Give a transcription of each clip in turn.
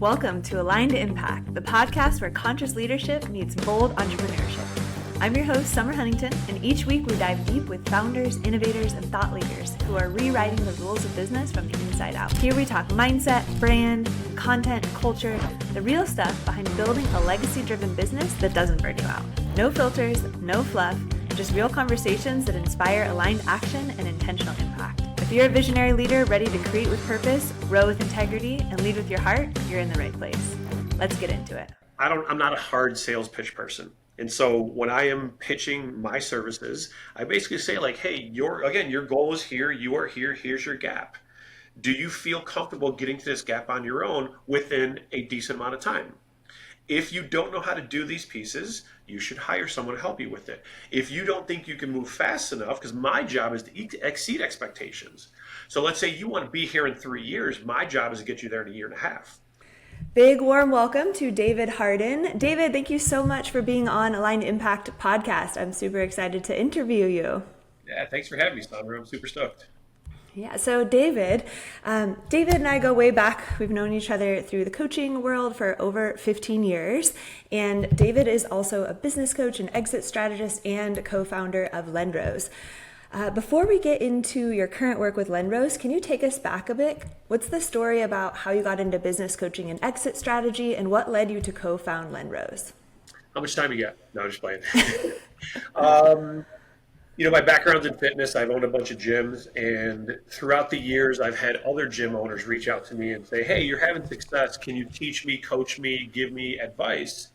Welcome to Aligned to Impact, the podcast where conscious leadership meets bold entrepreneurship. I'm your host, Summer Huntington, and each week we dive deep with founders, innovators, and thought leaders who are rewriting the rules of business from the inside out. Here we talk mindset, brand, content, culture, the real stuff behind building a legacy-driven business that doesn't burn you out. No filters, no fluff, just real conversations that inspire aligned action and intentional impact. If you're a visionary leader ready to create with purpose, grow with integrity, and lead with your heart, you're in the right place. Let's get into it. I'm not a hard sales pitch person. And so when I am pitching my services, I basically say like, hey, your goal is here, you are here, here's your gap. Do you feel comfortable getting to this gap on your own within a decent amount of time? If you don't know how to do these pieces, you should hire someone to help you with it. If you don't think you can move fast enough, because my job is to exceed expectations. So let's say you want to be here in 3 years. My job is to get you there in a year and a half. Big warm welcome to David Harden. David, thank you so much for being on Aligned Impact podcast. I'm super excited to interview you. Yeah, thanks for having me, Summmer. I'm super stoked. Yeah, so David and I go way back. We've known each other through the coaching world for over 15 years. And David is also a business coach, an exit strategist, and co-founder of Lendrose. Before we get into your current work with Lendrose, can you take us back a bit? What's the story about how you got into business coaching and exit strategy, and what led you to co-found Lendrose? How much time you got? No, I'm just playing. My background's in fitness. I've owned a bunch of gyms, and throughout the years, I've had other gym owners reach out to me and say, hey, you're having success. Can you teach me, coach me, give me advice?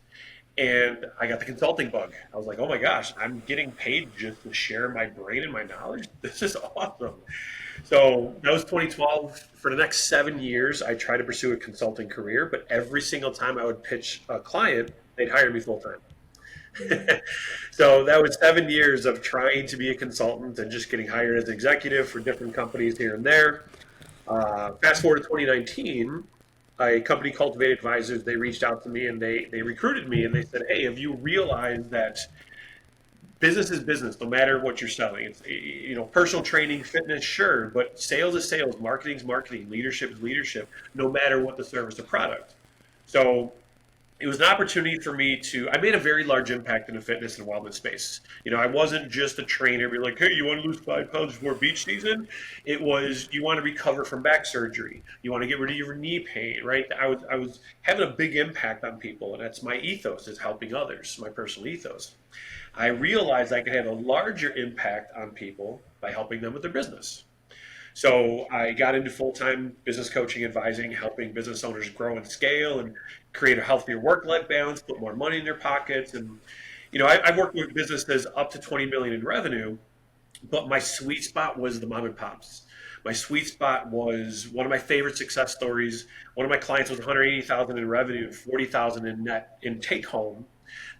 And I got the consulting bug. I was like, oh my gosh, I'm getting paid just to share my brain and my knowledge. This is awesome. So that was 2012. For the next 7 years, I tried to pursue a consulting career, but every single time I would pitch a client, they'd hire me full time. So that was 7 years of trying to be a consultant and just getting hired as an executive for different companies here and there. Fast forward to 2019, a company, Cultivated Advisors, they reached out to me and they recruited me and they said, hey, have you realized that business is business, no matter what you're selling? It's, personal training, fitness, sure, but sales is sales, marketing is marketing, leadership is leadership, no matter what the service or product. So it was an opportunity for me I made a very large impact in the fitness and wellness space. I wasn't just a trainer, be like, hey, you want to lose 5 pounds before beach season? It was, you want to recover from back surgery. You want to get rid of your knee pain, right? I was having a big impact on people, and that's my ethos, is helping others, my personal ethos. I realized I could have a larger impact on people by helping them with their business. So I got into full-time business coaching, advising, helping business owners grow and scale and create a healthier work-life balance, put more money in their pockets. And, I've worked with businesses up to 20 million in revenue, but my sweet spot was the mom and pops. My sweet spot was one of my favorite success stories. One of my clients was 180,000 in revenue and 40,000 in net in take home.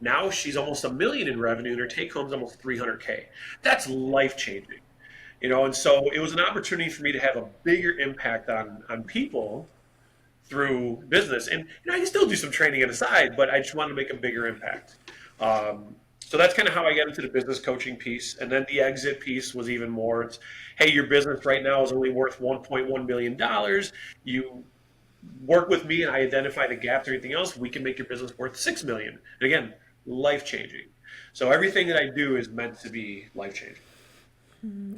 Now she's almost $1 million in revenue and her take home is almost 300K. That's life-changing. And so it was an opportunity for me to have a bigger impact on people through business. And I can still do some training on the side, but I just wanted to make a bigger impact. So that's kind of how I got into the business coaching piece. And then the exit piece was even more. It's, hey, your business right now is only worth $1.1 million. You work with me and I identify the gaps or anything else, we can make your business worth $6 million. And again, life-changing. So everything that I do is meant to be life-changing.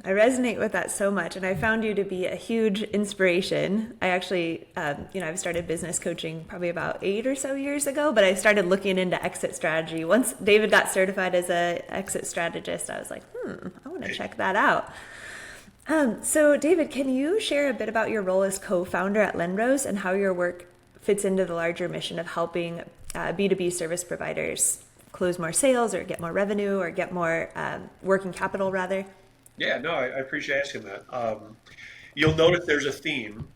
I resonate with that so much, and I found you to be a huge inspiration. I actually, I've started business coaching probably about 8 or so years ago, but I started looking into exit strategy. Once David got certified as an exit strategist, I was like, I want to check that out. So David, can you share a bit about your role as co-founder at Lendrose and how your work fits into the larger mission of helping B2B service providers close more sales or get more revenue or get more working capital rather? Yeah, no, I appreciate asking that. You'll notice there's a theme.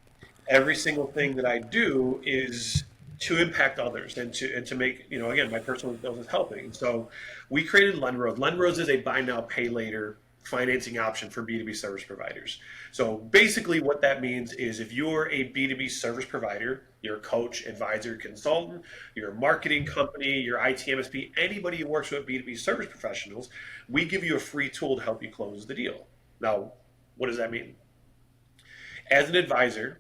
Every single thing that I do is to impact others and to make, again, my personal business is helping. So we created Lendrose. Lendrose is a buy now, pay later financing option for B2B service providers. So basically what that means is if you're a B2B service provider, you're a coach, advisor, consultant, you're a marketing company, you're IT MSP, anybody who works with B2B service professionals, we give you a free tool to help you close the deal. Now, what does that mean? As an advisor,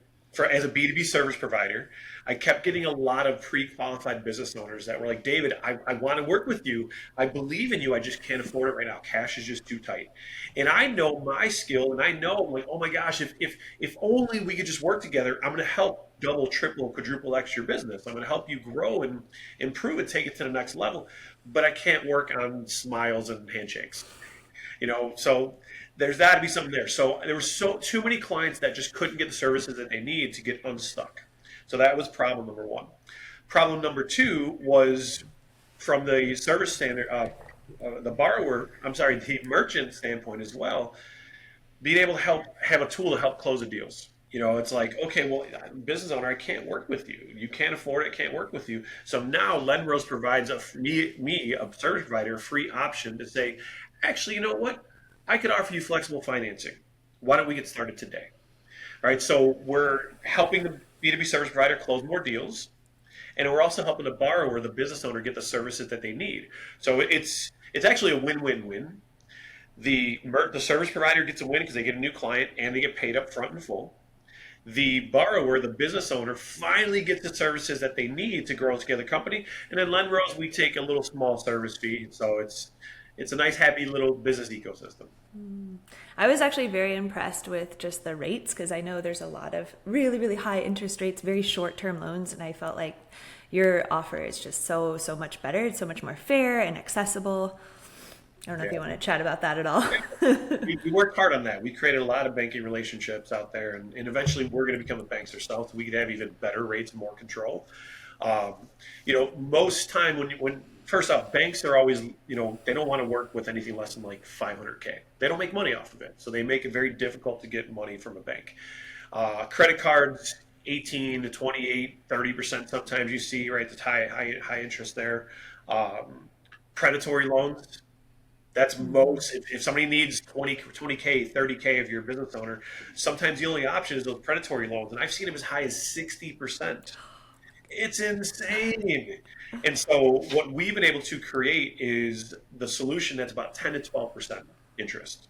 as a B2B service provider, I kept getting a lot of pre-qualified business owners that were like, David, I want to work with you. I believe in you. I just can't afford it right now. Cash is just too tight. And I know my skill, and I know, like, oh my gosh, if only we could just work together, I'm going to help double, triple, quadruple X your business. I'm going to help you grow and improve and take it to the next level. But I can't work on smiles and handshakes. So there's got to be something there. So there were too many clients that just couldn't get the services that they need to get unstuck. So that was problem number one. Problem number two was from the service standard, the merchant standpoint as well, being able to have a tool to help close the deals. It's like, okay, well, business owner, I can't work with you. You can't afford it. I can't work with you. So now Lenrose provides me, a service provider, a free option to say, actually, you know what? I could offer you flexible financing. Why don't we get started today? All right. So we're helping the B2B service provider close more deals, and we're also helping the borrower, the business owner, get the services that they need. So it's actually a win-win-win. The service provider gets a win because they get a new client and they get paid up front and full. The borrower, the business owner, finally gets the services that they need to grow together the company. And then Lenrose, we take a little small service fee. So it's a nice, happy little business ecosystem. I was actually very impressed with just the rates because I know there's a lot of really, really high interest rates, very short-term loans, and I felt like your offer is just so much better. It's so much more fair and accessible. I don't know if you want to chat about that at all. We worked hard on that. We created a lot of banking relationships out there, and eventually we're going to become the banks ourselves. We could have even better rates and more control. Most time when first off, banks are always, they don't want to work with anything less than like 500K. They don't make money off of it. So they make it very difficult to get money from a bank. Credit cards, 18 to 28, 30% sometimes you see, right? That's high interest there. Predatory loans. That's most, if somebody needs 20K, 30K of your business owner, sometimes the only option is those predatory loans. And I've seen them as high as 60%. It's insane. And so what we've been able to create is the solution that's about 10 to 12% interest.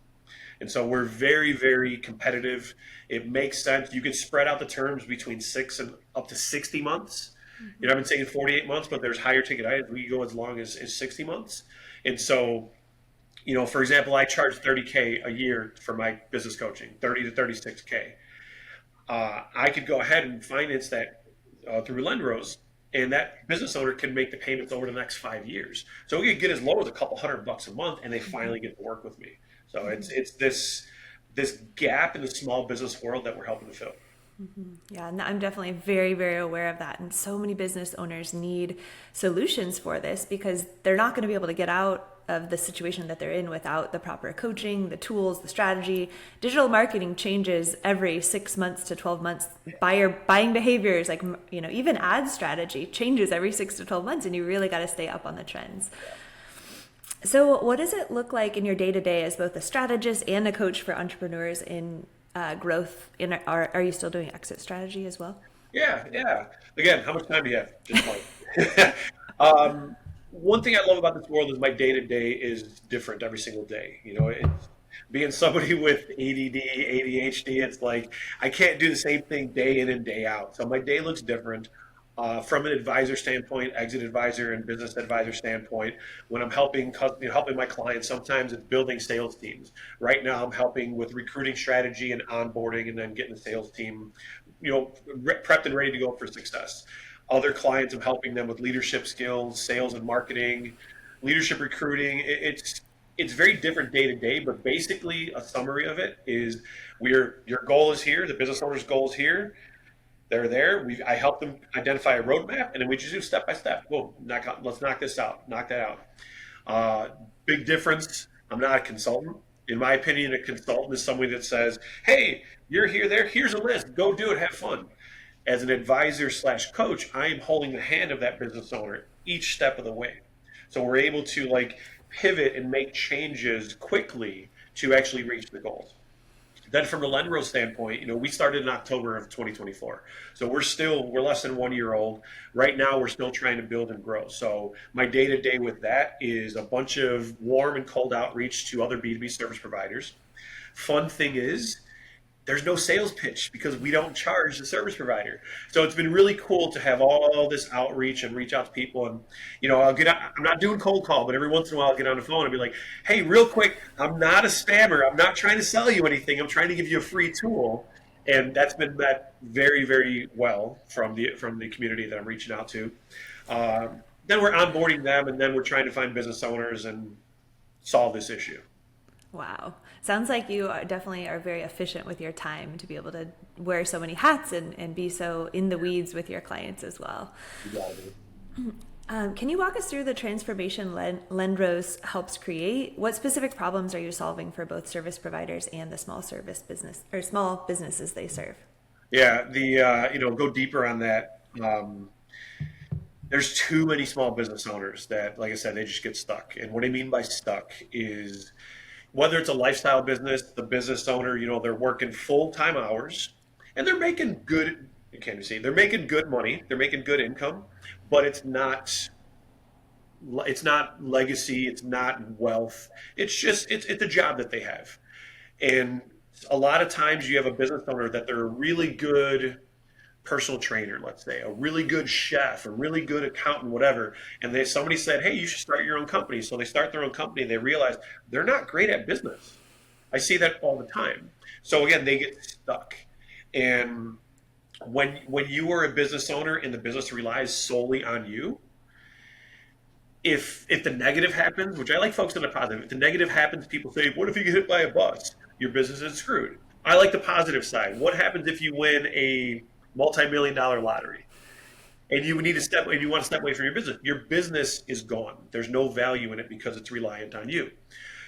And so we're very, very competitive. It makes sense. You can spread out the terms between 6 and up to 60 months. I've been saying 48 months, but there's higher ticket items. We go as long as 60 months. And so, for example, I charge 30K a year for my business coaching, 30 to 36K. I could go ahead and finance that through Lenrose, and that business owner can make the payments over the next 5 years. So we could get as low as a couple $100 a month, and they finally get to work with me. So it's this gap in the small business world that we're helping to fill. Yeah, and I'm definitely very, very aware of that. And so many business owners need solutions for this because they're not going to be able to get out of the situation that they're in without the proper coaching, the tools, the strategy. Digital marketing changes every 6 months to 12 months. Buying behaviors, like, even ad strategy changes every 6 to 12 months, and you really got to stay up on the trends. So what does it look like in your day-to-day as both a strategist and a coach for entrepreneurs in growth? Are you still doing exit strategy as well? Yeah. Again, how much time do you have? Just like, one thing I love about this world is my day-to-day is different every single day. It's being somebody with ADD, ADHD, it's like I can't do the same thing day in and day out. So my day looks different. From an advisor standpoint, exit advisor and business advisor standpoint, when I'm helping my clients, sometimes it's building sales teams. Right now, I'm helping with recruiting strategy and onboarding, and then getting the sales team, prepped and ready to go for success. Other clients, I'm helping them with leadership skills, sales and marketing, leadership recruiting. It's very different day to day, but basically a summary of it is your goal is here, the business owner's goal is here. They're there. I help them identify a roadmap, and then we just do step by step. Boom, let's knock this out, knock that out. Big difference. I'm not a consultant. In my opinion, a consultant is somebody that says, hey, you're here, there, here's a list. Go do it, have fun. As an advisor / coach, I am holding the hand of that business owner each step of the way. So we're able to pivot and make changes quickly to actually reach the goals. Then from a Lenrose standpoint, we started in October of 2024. So we're less than 1 year old. Right now, we're still trying to build and grow. So my day-to-day with that is a bunch of warm and cold outreach to other B2B service providers. Fun thing is, there's no sales pitch because we don't charge the service provider. So it's been really cool to have all this outreach and reach out to people. And, I'm not doing cold call, but every once in a while I'll get on the phone and be like, hey, real quick, I'm not a spammer. I'm not trying to sell you anything. I'm trying to give you a free tool. And that's been met very, very well from the community that I'm reaching out to. Then we're onboarding them, and then we're trying to find business owners and solve this issue. Wow. Sounds like you definitely are very efficient with your time to be able to wear so many hats and be so in the weeds with your clients as well. Can you walk us through the transformation Lendrose helps create? What specific problems are you solving for both service providers and the small businesses they serve? Yeah, go deeper on that. There's too many small business owners that, like I said, they just get stuck. And what I mean by stuck is whether it's a lifestyle business, the business owner, they're working full-time hours and they're making good, they're making good money, they're making good income, but it's not legacy, it's not wealth. It's a job that they have. And a lot of times you have a business owner that they're a really good personal trainer, let's say, a really good chef, a really good accountant, whatever. And somebody said, hey, you should start your own company. So they start their own company and they realize they're not great at business. I see that all the time. So again, they get stuck. And when you are a business owner and the business relies solely on you, if the negative happens, which I like focusing on the positive, if the negative happens, people say, what if you get hit by a bus? Your business is screwed. I like the positive side. What happens if you win a multi-million-dollar lottery and you want to step away from your business? Your business is gone. There's no value in it because it's reliant on you.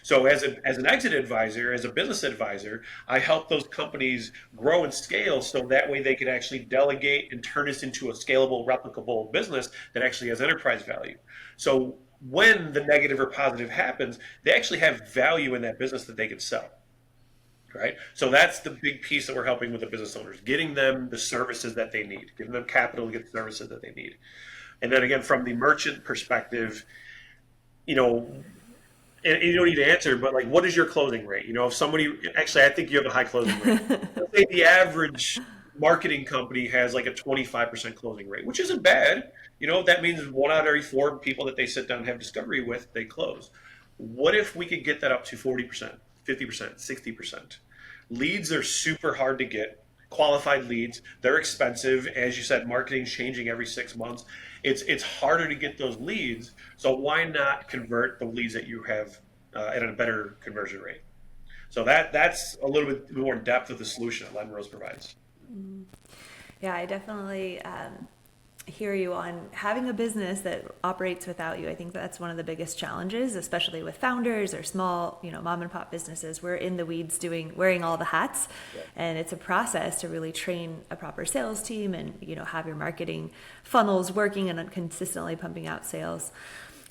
So as an exit advisor, as a business advisor, I help those companies grow and scale so that way they can actually delegate and turn this into a scalable, replicable business that actually has enterprise value. So when the negative or positive happens, they actually have value in that business that they can sell. Right? So that's the big piece that we're helping with the business owners, getting them the services that they need, giving them capital to get the services that they need. And then again, from the merchant perspective, and you don't need to answer, but like, what is your closing rate? If somebody, actually, I think you have a high closing rate. Let's say the average marketing company has like a 25% closing rate, which isn't bad. That means 1 out of every 4 people that they sit down and have discovery with, they close. What if we could get that up to 40%? 50%, 60%. Leads are super hard to get. Qualified leads, they're expensive. As you said, marketing's changing every 6 months. It's harder to get those leads. So why not convert the leads that you have at a better conversion rate? So that's a little bit more depth of the solution that Lendrose provides. Yeah, I definitely hear you on having a business that operates without you. I think that's one of the biggest challenges, especially with founders or small, mom and pop businesses. We're in the weeds wearing all the hats, and it's a process to really train a proper sales team and, have your marketing funnels working and consistently pumping out sales.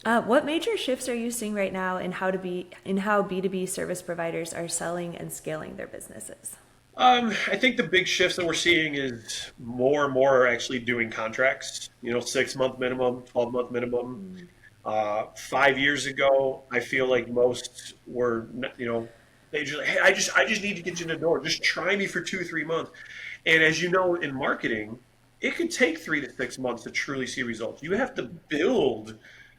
What major shifts are you seeing right now in how B2B service providers are selling and scaling their businesses? I think the big shifts that we're seeing is more and more are actually doing contracts, 6-month minimum, 12-month minimum. 5 years ago, I feel like most were, they just, hey, I just need to get you in the door. Just try me for 2-3 months. And as you know, in marketing, it could take 3 to 6 months to truly see results. You have to build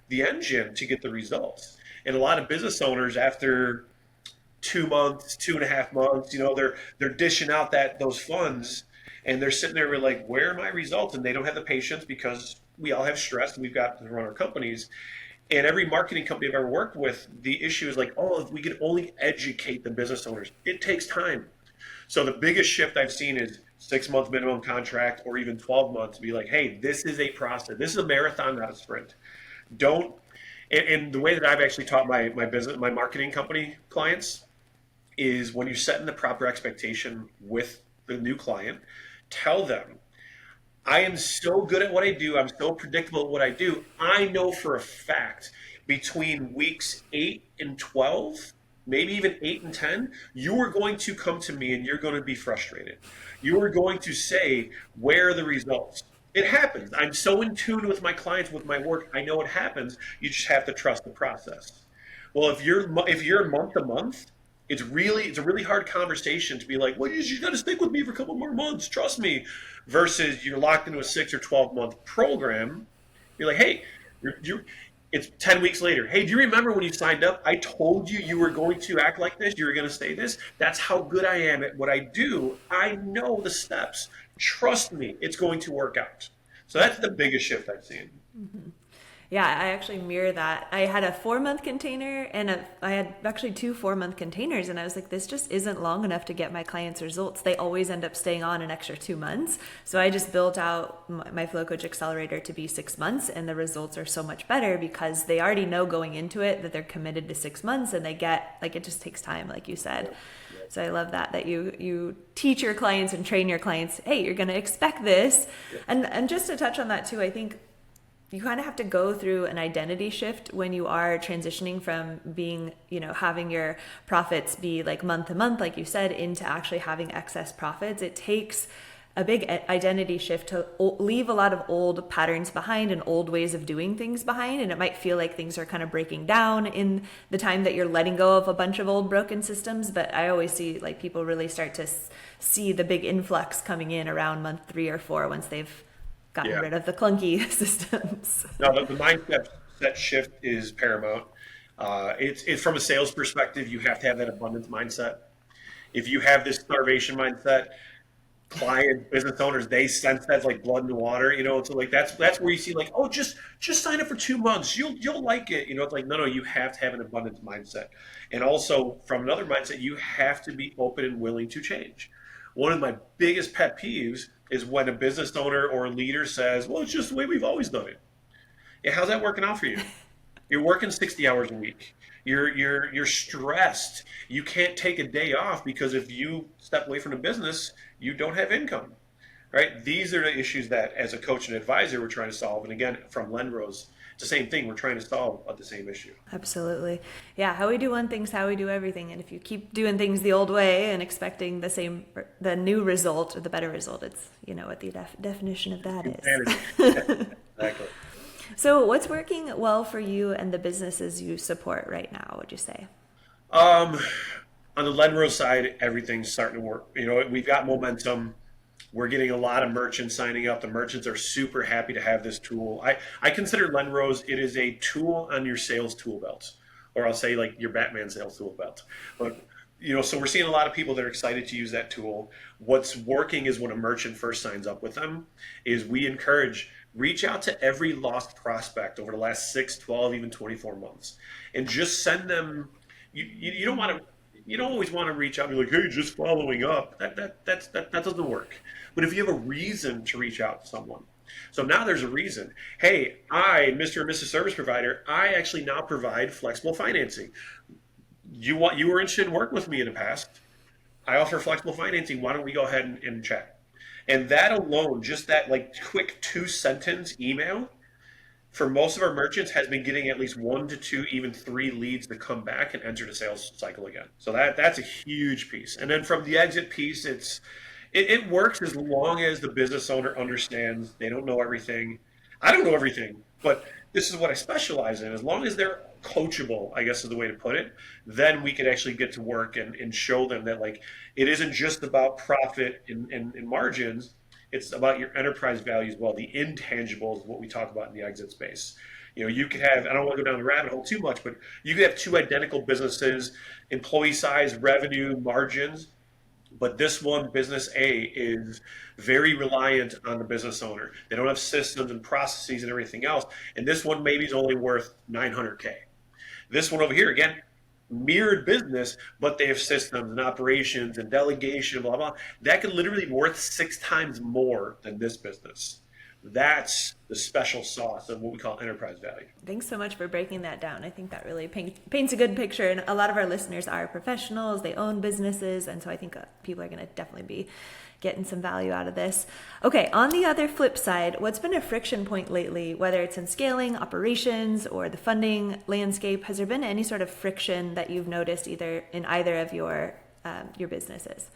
the engine to get the results. And a lot of business owners, after 2 months, 2.5 months, they're dishing out those funds, and they're sitting there with like, where are my results? And they don't have the patience because we all have stress and we've got to run our companies. And every marketing company I've ever worked with, the issue is like, if we could only educate the business owners. It takes time. So the biggest shift I've seen is 6-month minimum contract or even 12 months to be like, hey, this is a process. This is a marathon, not a sprint. And the way that I've actually taught my marketing company clients is when you're setting the proper expectation with the new client, tell them, I am so good at what I do. I'm so predictable at what I do. I know for a fact between weeks 8 and 12, maybe even 8 and 10, you are going to come to me and you're going to be frustrated. You are going to say, where are the results? It happens. I'm so in tune with my clients, with my work. I know it happens. You just have to trust the process. Well, if you're month to month, it's a really hard conversation to be like, well, you got to stick with me for a couple more months, trust me, versus you're locked into a 6 or 12 month program. You're like, hey, you're it's 10 weeks later. Hey, do you remember when you signed up? I told you were going to act like this. You were going to say this. That's how good I am at what I do. I know the steps. Trust me, it's going to work out. So that's the biggest shift I've seen. Yeah, I actually mirror that. I had a 4 month container and I had actually 2 4 month containers, and I was like, this just isn't long enough to get my clients results. They always end up staying on an extra 2 months. So I just built out my Flow Coach Accelerator to be 6 months, and the results are so much better because they already know going into it that they're committed to 6 months, and they get, like, it just takes time, like you said. So I love that you teach your clients and train your clients, hey, you're going to expect this. And just to touch on that too, I think you kind of have to go through an identity shift when you are transitioning from being, having your profits be like month to month, like you said, into actually having excess profits. It takes a big identity shift to leave a lot of old patterns behind and old ways of doing things behind. And it might feel like things are kind of breaking down in the time that you're letting go of a bunch of old broken systems. But I always see like people really start to see the big influx coming in around month 3 or 4 once they've gotten rid of the clunky systems. No, the mindset shift is paramount. It's from a sales perspective, you have to have that abundance mindset. If you have this starvation mindset, clients, business owners, they sense that's like blood in the water, So like that's where you see like, oh, just sign up for 2 months, you'll like it, It's like no, you have to have an abundance mindset, and also from another mindset, you have to be open and willing to change. One of my biggest pet peeves is when a business owner or a leader says, well, it's just the way we've always done it. Yeah, how's that working out for you? You're working 60 hours a week. You're stressed. You can't take a day off because if you step away from the business, you don't have income, right? These are the issues that as a coach and advisor, we're trying to solve. And again, from Lenrose, it's the same thing. We're trying to solve the same issue. Absolutely. Yeah. How we do one thing's how we do everything. And if you keep doing things the old way and expecting the new result or the better result, it's, what the definition of that is. Exactly. So what's working well for you and the businesses you support right now, would you say? On the Lenrose side, everything's starting to work. We've got momentum. We're getting a lot of merchants signing up. The merchants are super happy to have this tool. I consider Lenrose, it is a tool on your sales tool belt, or I'll say like your Batman sales tool belt. But so we're seeing a lot of people that are excited to use that tool. What's working is when a merchant first signs up with them, is we encourage reach out to every lost prospect over the last 6, 12, even 24 months, and just send them. You don't want to. You don't always want to reach out and be like, hey, just following up. That doesn't work. But if you have a reason to reach out to someone, so now there's a reason. Hey, Mr. and Mrs. Service Provider, I actually now provide flexible financing. You were interested in working with me in the past. I offer flexible financing. Why don't we go ahead and chat? And that alone, just that like quick 2-sentence email, for most of our merchants has been getting at least 1 to 2, even 3 leads to come back and enter the sales cycle again. So that's a huge piece. And then from the exit piece, it works as long as the business owner understands they don't know everything. I don't know everything, but this is what I specialize in. As long as they're coachable, I guess is the way to put it, then we could actually get to work and show them that like it isn't just about profit and margins. It's about your enterprise value as well, the intangibles, what we talk about in the exit space. You could have, I don't want to go down the rabbit hole too much, but you could have 2 identical businesses, employee size, revenue, margins, but this one, business A, is very reliant on the business owner. They don't have systems and processes and everything else, and this one maybe is only worth $900K. This one over here, again, mirrored business, but they have systems and operations and delegation, blah, blah. That could literally be worth 6 times more than this business. That's the special sauce of what we call enterprise value. Thanks so much for breaking that down. I think that really paints a good picture. And a lot of our listeners are professionals, they own businesses. And so I think people are going to definitely be getting some value out of this. Okay, on the other flip side, what's been a friction point lately, whether it's in scaling, operations, or the funding landscape? Has there been any sort of friction that you've noticed either of your businesses?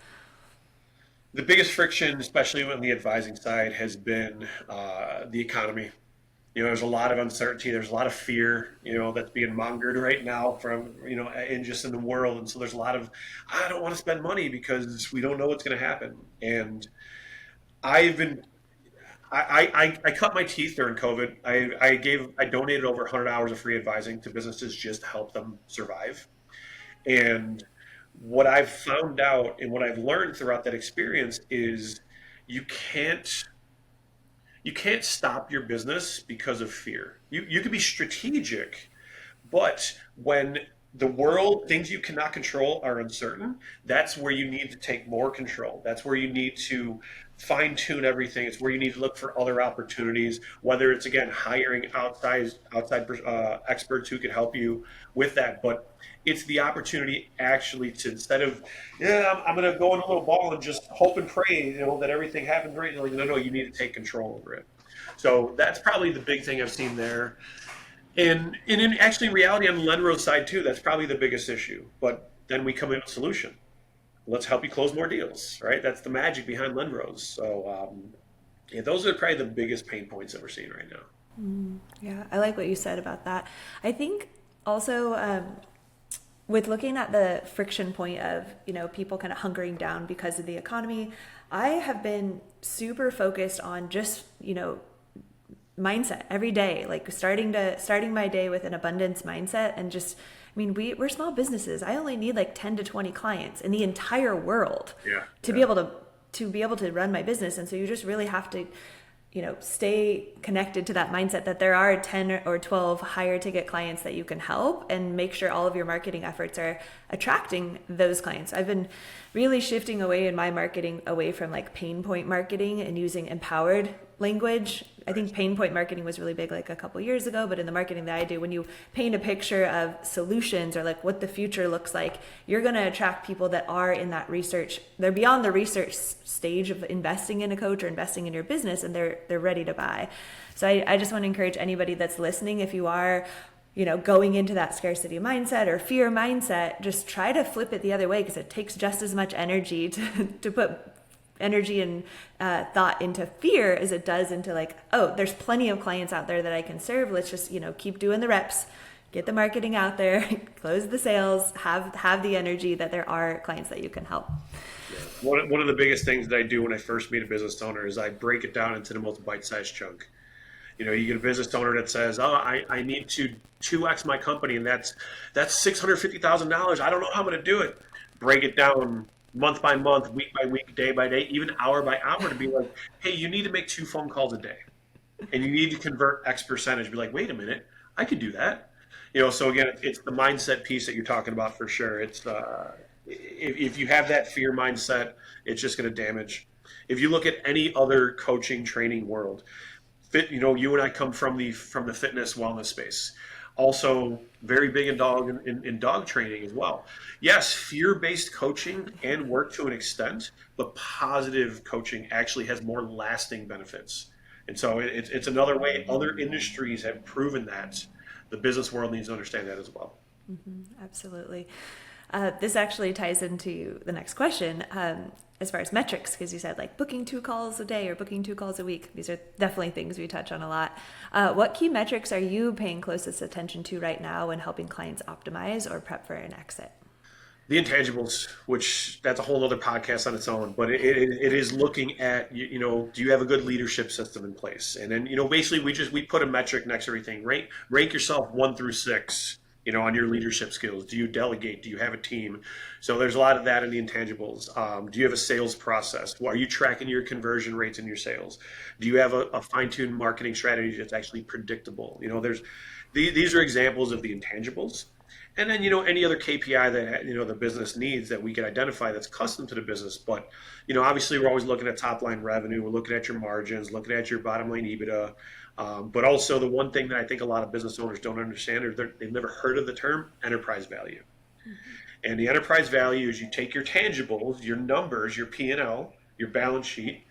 The biggest friction, especially on the advising side, has been the economy. There's a lot of uncertainty. There's a lot of fear, that's being mongered right now from, and just in the world. And so there's a lot of, I don't want to spend money because we don't know what's going to happen. And I've been, I cut my teeth during COVID. I donated over 100 hours of free advising to businesses just to help them survive. And what I've found out and what I've learned throughout that experience is you can't you can't stop your business because of fear. You can be strategic, but when the world, things you cannot control are uncertain, that's where you need to take more control. That's where you need to fine tune everything. It's where you need to look for other opportunities, whether it's, again, hiring outside experts who can help you with that. But it's the opportunity actually to, instead of, yeah, I'm going to go in a little ball and just hope and pray, that everything happens right. Like, no, you need to take control over it. So that's probably the big thing I've seen there. And in actually reality on the Lenrose side too, that's probably the biggest issue. But then we come in with a solution. Let's help you close more deals, right? That's the magic behind Lenrose. So yeah, those are probably the biggest pain points that we're seeing right now. Yeah, I like what you said about that. I think also with looking at the friction point of, people kind of hunkering down because of the economy, I have been super focused on just, mindset every day, like starting my day with an abundance mindset. And just, we're small businesses. I only need like 10 to 20 clients in the entire world to be able to run my business. And so you just really have to, stay connected to that mindset that there are 10 or 12 higher ticket clients that you can help, and make sure all of your marketing efforts are attracting those clients. I've been really shifting away in my marketing away from like pain point marketing and using empowered language. I think pain point marketing was really big like a couple years ago, but in the marketing that I do, when you paint a picture of solutions or like what the future looks like, you're going to attract people that are in that research. They're beyond the research stage of investing in a coach or investing in your business, and they're ready to buy. So I just want to encourage anybody that's listening, if you are, going into that scarcity mindset or fear mindset, just try to flip it the other way, because it takes just as much energy to put energy and thought into fear as it does into like, oh, there's plenty of clients out there that I can serve. Let's just, keep doing the reps, get the marketing out there, close the sales, have the energy that there are clients that you can help. Yeah. One of the biggest things that I do when I first meet a business owner is I break it down into the most bite-sized chunk. You get a business owner that says, oh, I need to 2x my company, and that's $650,000. I don't know how I'm going to do it. Break it down month by month, week by week, day by day, even hour by hour, to be like, hey, you need to make 2 phone calls a day, and you need to convert X percentage. Be like, wait a minute, I could do that. So again, it's the mindset piece that you're talking about for sure. It's if you have that fear mindset, it's just going to damage. If you look at any other coaching training world, you and I come from the fitness wellness space. Also very big in dog training as well. Yes, fear-based coaching can work to an extent, but positive coaching actually has more lasting benefits. And so it's another way. Other industries have proven that. The business world needs to understand that as well. Mm-hmm, absolutely. This actually ties into the next question. As far as metrics, because you said like booking 2 calls a day or booking 2 calls a week. These are definitely things we touch on a lot. What key metrics are you paying closest attention to right now when helping clients optimize or prep for an exit? The intangibles, which that's a whole other podcast on its own, but it is looking at, do you have a good leadership system in place? And then, basically we put a metric next to everything. Rank yourself 1 through 6. On your leadership skills. Do you delegate? Do you have a team? So there's a lot of that in the intangibles. Do you have a sales process? Are you tracking your conversion rates in your sales? Do you have a fine-tuned marketing strategy that's actually predictable? These are examples of the intangibles. And then, any other KPI that, the business needs that we can identify that's custom to the business. But, obviously we're always looking at top line revenue. We're looking at your margins, looking at your bottom line EBITDA. But also the one thing that I think a lot of business owners don't understand, or they've never heard of the term enterprise value. Mm-hmm. And the enterprise value is you take your tangibles, your numbers, your P&L, your balance sheet,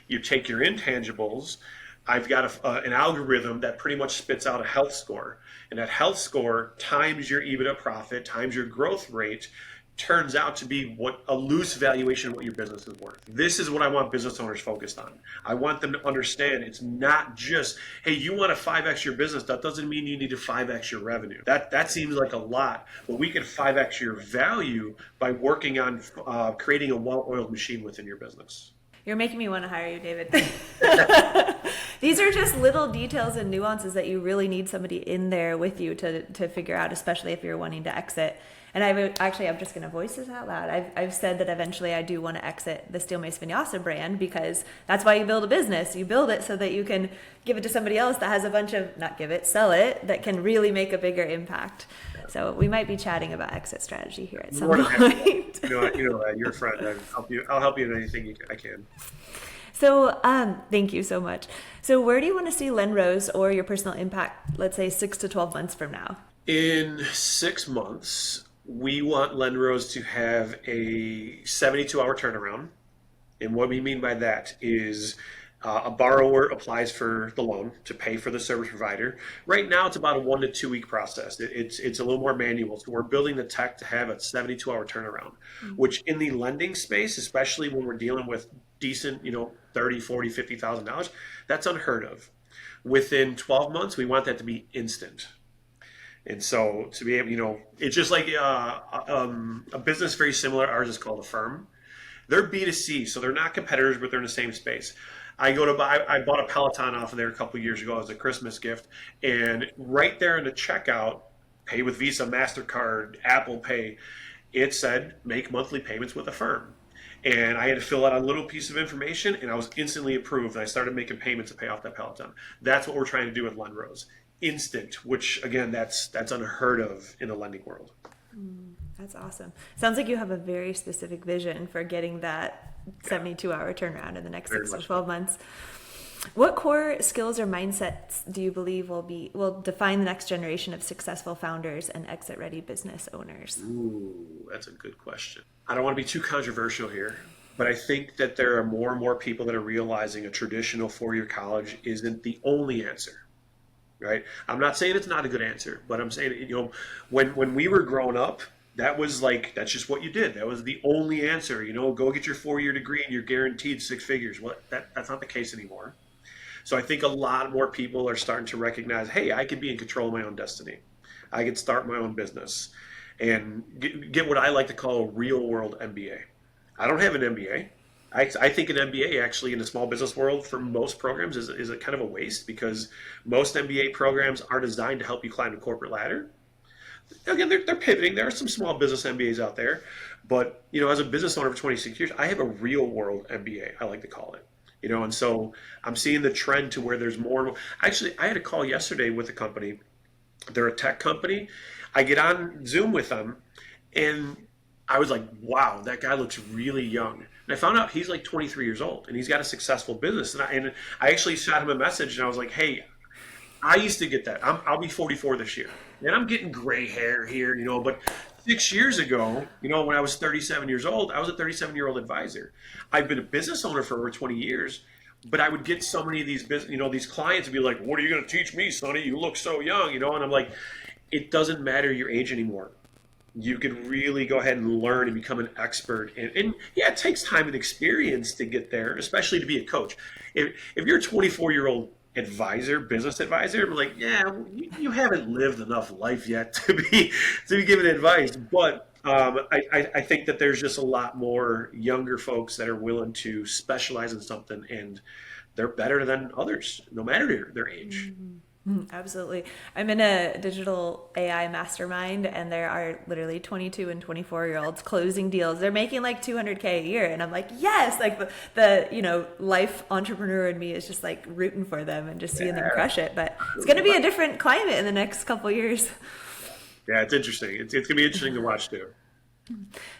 you take your intangibles. I've got an algorithm that pretty much spits out a health score. And that health score times your EBITDA profit, times your growth rate, turns out to be what a loose valuation of what your business is worth. This is what I want business owners focused on. I want them to understand it's not just, hey, you want to 5x your business. That doesn't mean you need to 5x your revenue. That seems like a lot, but we can 5x your value by working on creating a well-oiled machine within your business. You're making me want to hire you, David. These are just little details and nuances that you really need somebody in there with you to figure out, especially if you're wanting to exit. And I'm just going to voice this out loud. I've said that eventually I do want to exit the Steel Mace Vinyasa brand, because that's why you build a business. You build it so that you can give it to somebody else that has a bunch of, sell it, that can really make a bigger impact. So we might be chatting about exit strategy here at some point. You know that. You're a friend. I'll help you in anything I can. So thank you so much. So where do you want to see Lenrose or your personal impact, let's say 6 to 12 months from now? In 6 months, we want Lenrose to have a 72-hour turnaround. And what we mean by that is a borrower applies for the loan to pay for the service provider. Right now, it's about a 1 to 2 week process. It's a little more manual. So we're building the tech to have a 72-hour turnaround, which in the lending space, especially when we're dealing with decent, $30, $40, $50,000, that's unheard of. Within 12 months, we want that to be instant. And so to be able, it's just like a business very similar. Ours is called Affirm. They're B2C, so they're not competitors, but they're in the same space. I bought a Peloton off of there a couple of years ago as a Christmas gift, and right there in the checkout, pay with Visa, MasterCard, Apple Pay, it said make monthly payments with Affirm. And I had to fill out a little piece of information, and I was instantly approved, and I started making payments to pay off that Peloton. That's what we're trying to do with Lenrose. Instant, which again, that's unheard of in the lending world. That's awesome. Sounds like you have a very specific vision for getting that 72-hour turnaround in the next 6 to 12 months. What core skills or mindsets do you believe will define the next generation of successful founders and exit-ready business owners? Ooh, that's a good question. I don't want to be too controversial here, but I think that there are more and more people that are realizing a traditional 4-year college isn't the only answer. Right? I'm not saying it's not a good answer, but I'm saying, when we were growing up, that's just what you did. That was the only answer, go get your 4-year degree and you're guaranteed 6 figures. Well, that's not the case anymore. So I think a lot more people are starting to recognize, hey, I can be in control of my own destiny. I can start my own business and get what I like to call a real world MBA. I don't have an MBA. I think an MBA actually in the small business world for most programs is a kind of a waste, because most MBA programs are designed to help you climb the corporate ladder. Again, they're pivoting. There are some small business MBAs out there, but as a business owner for 26 years, I have a real world MBA, I like to call it. And so I'm seeing the trend to where there's more. Actually, I had a call yesterday with a company. They're a tech company. I get on Zoom with them, and I was like, wow, that guy looks really young. And I found out he's like 23 years old, and he's got a successful business. And I actually shot him a message, and I was like, hey, I used to get that. I'll be 44 this year, and I'm getting gray hair here, but 6 years ago, when I was 37 years old, I was a 37-year-old advisor. I've been a business owner for over 20 years, but I would get so many of these these clients and be like, what are you going to teach me, Sonny? You look so young, and I'm like, it doesn't matter your age anymore. You can really go ahead and learn and become an expert. And yeah, it takes time and experience to get there, especially to be a coach. If you're a 24-year-old business advisor, I'm like, yeah, you haven't lived enough life yet to be giving advice. But I think that there's just a lot more younger folks that are willing to specialize in something, and they're better than others, no matter their age. Absolutely. I'm in a digital AI mastermind, and there are literally 22 and 24-year-olds closing deals. They're making like $200K a year. And I'm like, yes, like the life entrepreneur in me is just like rooting for them and just seeing them crush it. But it's going to be a different climate in the next couple of years. Yeah, it's interesting. It's going to be interesting to watch too.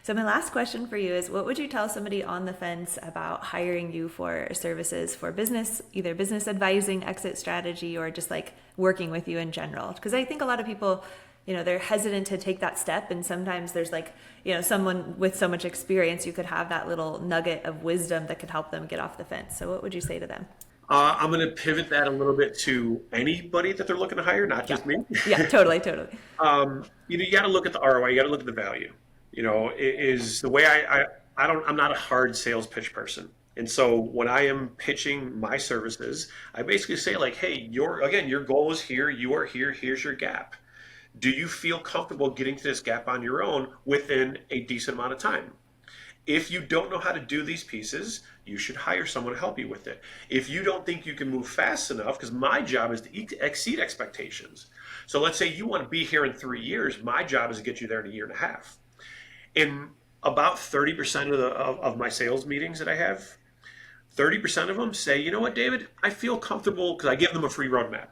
So my last question for you is, what would you tell somebody on the fence about hiring you for services for business, either business advising, exit strategy, or just like working with you in general? Because I think a lot of people, they're hesitant to take that step. And sometimes there's like, someone with so much experience, you could have that little nugget of wisdom that could help them get off the fence. So what would you say to them? I'm going to pivot that a little bit to anybody that they're looking to hire, not just me. Yeah, totally. You got to look at the ROI. You got to look at the value. is the way I'm not a hard sales pitch person. And so when I am pitching my services, I basically say like, hey, your goal is here, you are here, here's your gap. Do you feel comfortable getting to this gap on your own within a decent amount of time? If you don't know how to do these pieces, you should hire someone to help you with it. If you don't think you can move fast enough, because my job is to exceed expectations. So let's say you want to be here in 3 years, my job is to get you there in a year and a half. In about 30% of my sales meetings that I have, 30% of them say, you know what, David, I feel comfortable because I give them a free roadmap.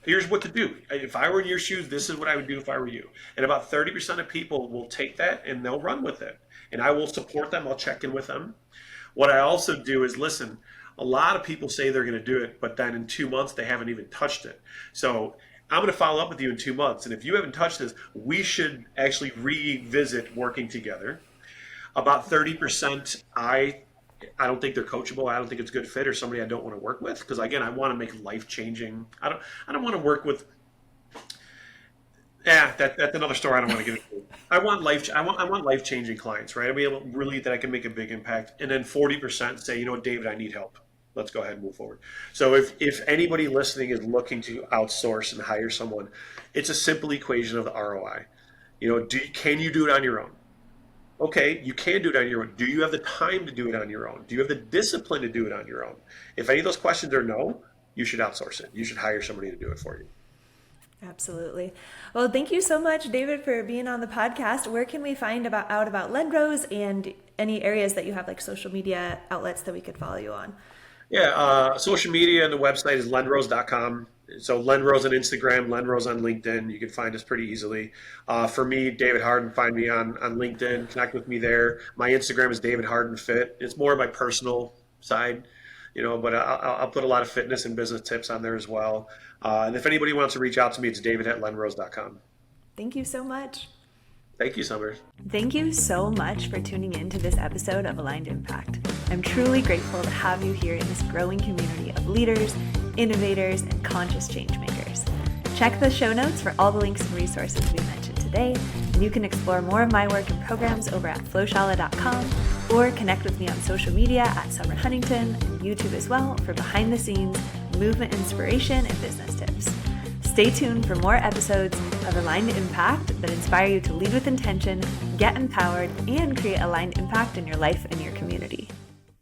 Here's what to do. If I were in your shoes, this is what I would do if I were you. And about 30% of people will take that and they'll run with it. And I will support them. I'll check in with them. What I also do is listen. A lot of people say they're going to do it, but then in 2 months, they haven't even touched it. So I'm going to follow up with you in 2 months. And if you haven't touched this, we should actually revisit working together. About 30%, I don't think they're coachable. I don't think it's a good fit or somebody I don't want to work with. Because again, I want to make life-changing. I don't want to work with. That's another story I don't want to get into. I want life-changing clients, right? I mean, really that I can make a big impact. And then 40% say, you know what, David, I need help. Let's go ahead and move forward. So if anybody listening is looking to outsource and hire someone, it's a simple equation of the ROI. Can you do it on your own? Okay, you can do it on your own. Do you have the time to do it on your own? Do you have the discipline to do it on your own? If any of those questions are no, you should outsource it. You should hire somebody to do it for you. Absolutely. Well, thank you so much, David, for being on the podcast. Where can we find out about Lendrose and any areas that you have, like social media outlets that we could follow you on? Yeah, social media and the website is lendrose.com. So Lendrose on Instagram, Lendrose on LinkedIn. You can find us pretty easily. For me, David Harden, find me on LinkedIn. Connect with me there. My Instagram is David Harden Fit. It's more my personal side, but I'll put a lot of fitness and business tips on there as well. And if anybody wants to reach out to me, it's david@lendrose.com. Thank you so much. Thank you, Summer. Thank you so much for tuning in to this episode of Aligned Impact. I'm truly grateful to have you here in this growing community of leaders, innovators, and conscious change makers. Check the show notes for all the links and resources we mentioned today, and you can explore more of my work and programs over at FlowShala.com or connect with me on social media at Summer Huntington and YouTube as well for behind the scenes movement inspiration and business tips. Stay tuned for more episodes of Aligned Impact that inspire you to lead with intention, get empowered, and create aligned impact in your life and your community.